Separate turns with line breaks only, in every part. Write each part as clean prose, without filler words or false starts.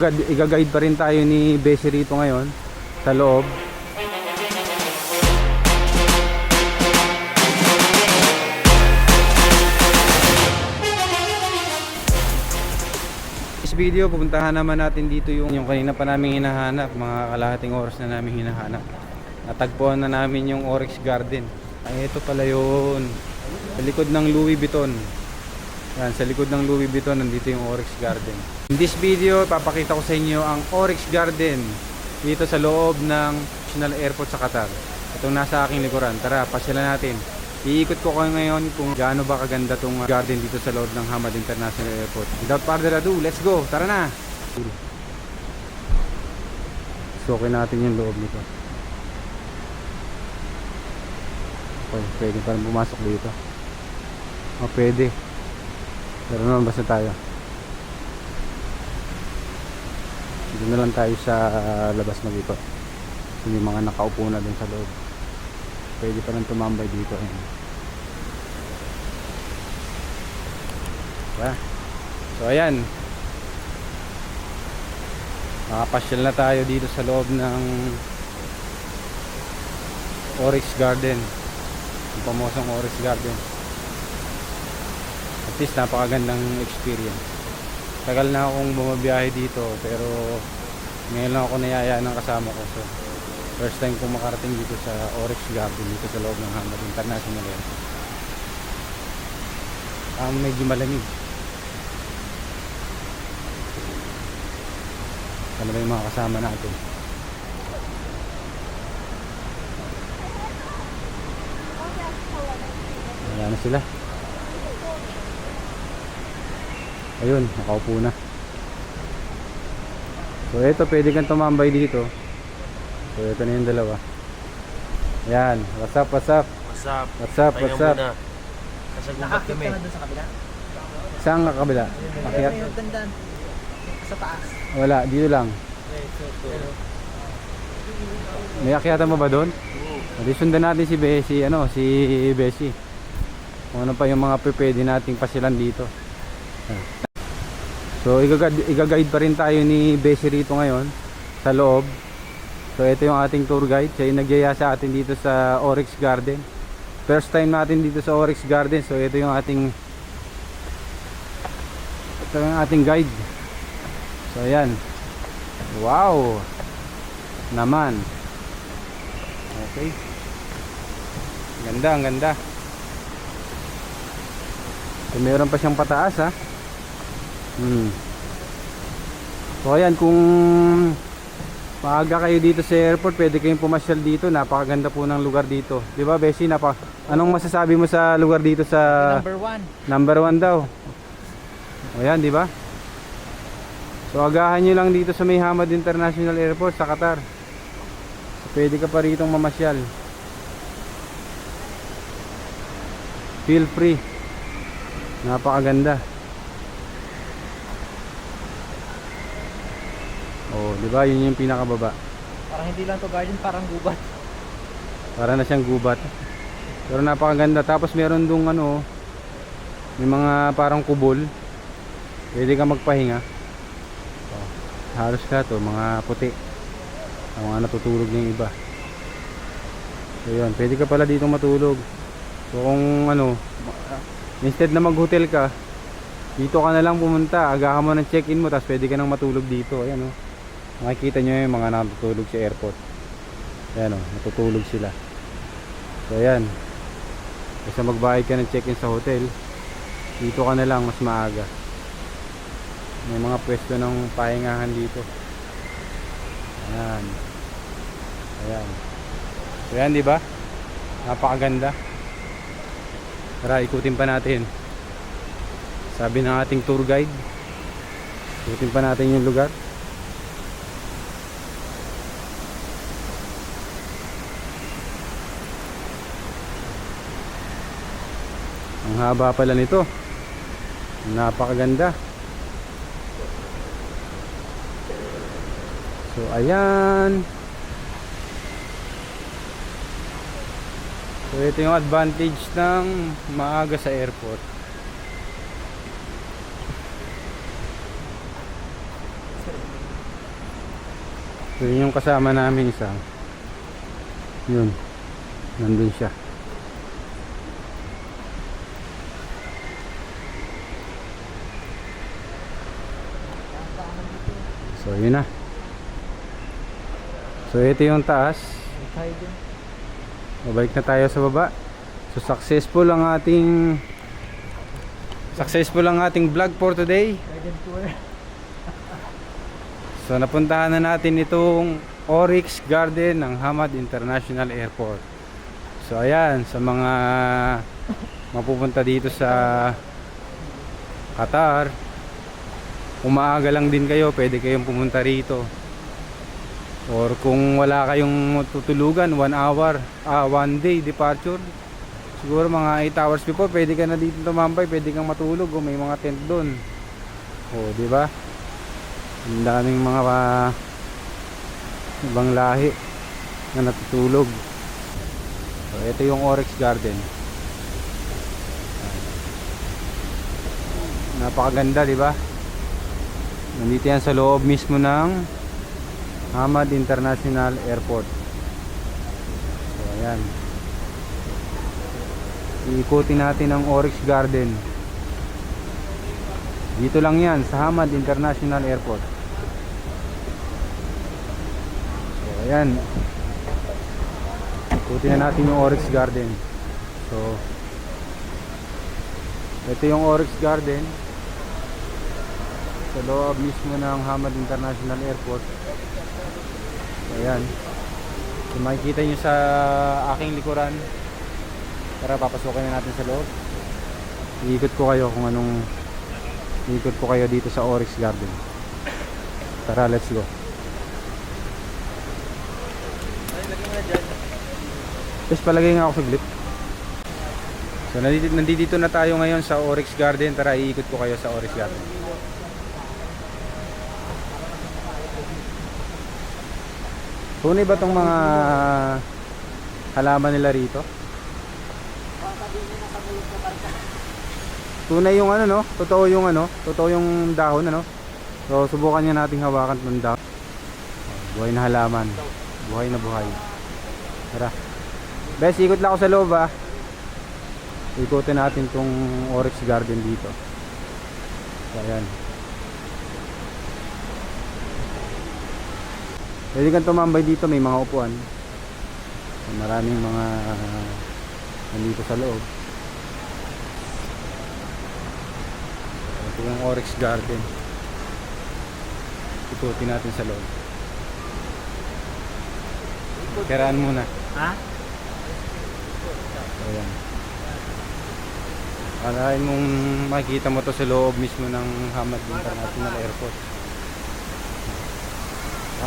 Iga-guide pa rin tayo ni Bessie rito ngayon sa loob. This video, pupuntahan naman natin dito yung kanina pa namin hinahanap, mga kalahating oras na namin hinahanap. Natagpuan na namin yung Oryx Garden. Ay, ito pala yun. Sa likod ng Louis Vuitton. Yan, sa likod ng Louis Vuitton, nandito yung Oryx Garden. In this video, papakita ko sa inyo ang Oryx Garden dito sa loob ng National Airport sa Qatar. Itong nasa aking likuran. Tara, pasyalan natin. Iikot ko kayo ngayon kung gaano ba kaganda tong garden dito sa loob ng Hamad International Airport. Without further ado, let's go! Tara na! Sukin natin yung loob nito. Okay, pwede pa rin pumasok dito. O, pwede. Pero naman basta tayo. Dito na lang tayo sa labas mag-ikot. May mga nakaupo na dun sa loob. Pwede pa lang tumambay dito. Diba? So ayan, makapasyal na tayo dito sa loob ng Oryx Garden. Ang pamosong Oryx Garden. At least napakagandang experience. Tagal na akong bumabiyahe dito, pero ngayon lang ako nayayaan ng kasama ko. So first time kong makarating dito sa Oryx Garden, dito sa loob ng Hamad International Airport. Medyo malamig. Sana ba yung mga kasama natin? Wala na sila. Ayun, nakaupo na. So ito, pwede kang tumambay dito. So ito na yung dalawa. Ayan, what's up, what's up?
What's up?
What's up, what's up?
Nasa gubat kami.
Nakakita na doon sa kabila?
Saan ka kabila? Akyat?
Yung ganda sa taas.
Wala, dito lang. May akyatan mo ba doon? Hindi, sundan natin si Bessie, si Bessie. Kung ano pa yung mga pwede nating pasyalan dito. So iga-guide pa rin tayo ni Bessie rito ngayon sa loob. So ito yung ating tour guide. Siya yung nagyaya sa atin dito sa Oryx Garden. First time natin dito sa Oryx Garden. So ito yung ating guide. So ayan. Wow naman. Okay. Ganda, ang ganda. So meron pa siyang pataas, ha. So ayan, kung maaga kayo dito sa airport, pwede kayong pumasyal dito. Napakaganda po ng lugar dito. Di ba, Bessie? Anong masasabi mo sa lugar dito sa
Number 1.
Number 1 daw. Ayan, di ba? So agahan nyo lang dito sa may Hamad International Airport sa Qatar. So, pwede ka pa ritong mamasyal. Feel free. Napakaganda. Oh, di ba? Yun yung pinakababa.
Parang hindi lang to garden, parang gubat.
Para na siyang gubat. Pero napakaganda. Tapos meron dong may mga parang kubol. Pwede ka magpahinga. Oh, halos ka to, mga puti. Ang mga natutulog na yung iba. So yun, pwede ka pala dito matulog. So kung instead na mag-hotel ka, dito ka na lang pumunta. Agahan mo ng check-in mo, tapos pwede ka nang matulog dito. Ayan, makikita nyo yung mga natutulog sa airport. Ayan, natutulog sila. So ayan, kasi magbayad ka ng check-in sa hotel, dito ka na lang mas maaga. May mga pwesto ng pahingahan dito. Ayan. Ayan. So ayan, diba? Napakaganda. Tara, ikutin pa natin. Sabi ng ating tour guide, ikutin pa natin yung lugar. Ang haba pala nito. Napakaganda. So ayan. So ito yung advantage ng maaga sa airport. So yun yung kasama namin isa. Yun. Nandun siya. So yun na. So ito yung taas.
Tayo dyan.
Babalik na tayo sa baba. So successful ang ating vlog for today.
Garden tour.
So napuntahan na natin itong Oryx Garden ng Hamad International Airport. So ayan, sa mga mapupunta dito sa Qatar, umaaga lang din kayo, pwede kayong pumunta rito. Or kung wala kayong tutulugan, 1 hour, 1 day departure, siguro mga 8 hours before, pwede ka na dito tumambay, pwede kang matulog, o may mga tent doon. O, di ba? Ang daming mga ibang lahi na natutulog. So, ito yung Oryx Garden. Napakaganda, di ba? Nandito yan sa loob mismo ng Hamad International Airport. So, ayan. Iikutin natin ang Oryx Garden. Dito lang yan sa Hamad International Airport. So ayan, ikutin na natin yung Oryx Garden. So ito yung Oryx Garden sa loob mismo ng Hamad International Airport. So ayan, so makikita nyo sa aking likuran. Tara, papasukin na natin sa loob. Iikot ko kayo kung anong ikot ko kayo dito sa Oryx Garden. Tara, let's go. Yes, palagay nga ako sa glip. So nandito na tayo ngayon sa Oryx Garden. Tara, iikot ko kayo sa Oryx Garden. Tunay ba tong mga halaman nila rito? Tunay yung ano, no? Totoo yung dahon, ano? So subukan niya nating hawakan ng dahon. Buhay na halaman. Buhay na buhay. Tara. Bes, ikot lang ako sa loob, ah. Ikutin natin tong Oryx Garden dito. So ayan. Pwede kang tumambay dito, may mga upuan. So, maraming mga nandito sa loob. Ito yung Oryx Garden. Ikutin natin sa loob. Kiraan muna.
Ha?
Ayan. Alain mong makikita mo to sa loob mismo ng Hamad International Airport.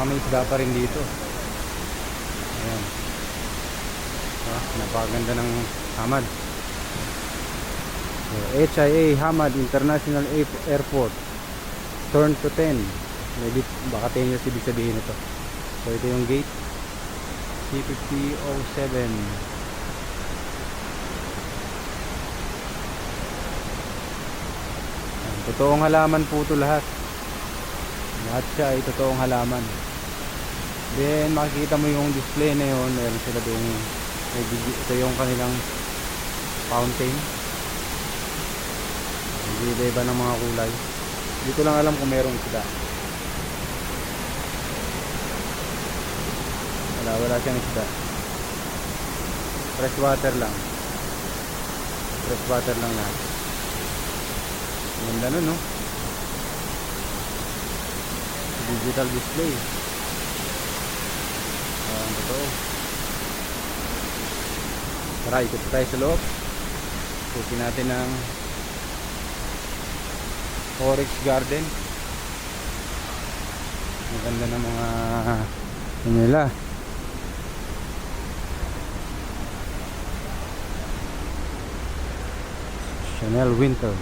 May isda pa rin dito. Ayan. Napakaganda ng Hamad. So, HIA Hamad International Airport turn to 10. Maybe baka 10 years ibig sabihin ito. So ito yung gate C5007. Totoong halaman po ito lahat. Lahat siya ay totoong halaman. Then makikita mo yung display na yun. Meron sila doon. Ito yung kanilang fountain. Iba-iba ng mga kulay. Hindi ko lang alam kung merong isda. Wala siyang isda. Fresh water lang. Fresh water lang lahat. Ganda nun, no? Digital display. Totoo. Tara, ikot tayo sa loob. Ikutin natin ang Oryx Garden. Maganda ng mga nila. Chanel Winter.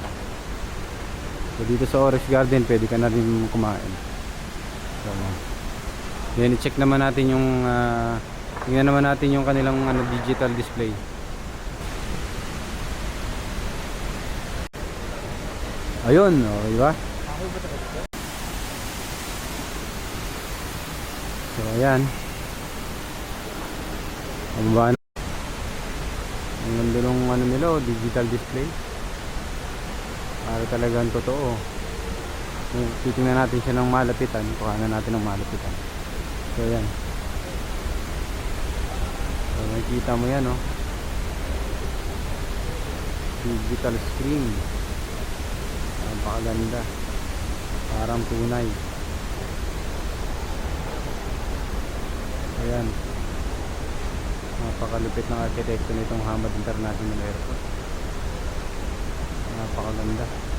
So dito sa Oryx Garden pwede ka na rin kumain. So, then i-check naman natin yung tingnan naman natin yung kanilang digital display. Ayun, oh, di ba? So ayan. Pababa na. Ang ganda nung ano nila, oh, digital display. Para talagang totoo. Kung titingnan natin siya ng malapitan, kuhanan natin ng malapitan. So ayan. So makikita mo yan, oh. Digital screen. Napakaganda. Parang tunay. Ayan. Napakalupit ng arkitekto nitong Hamad International Airport. Napakaganda.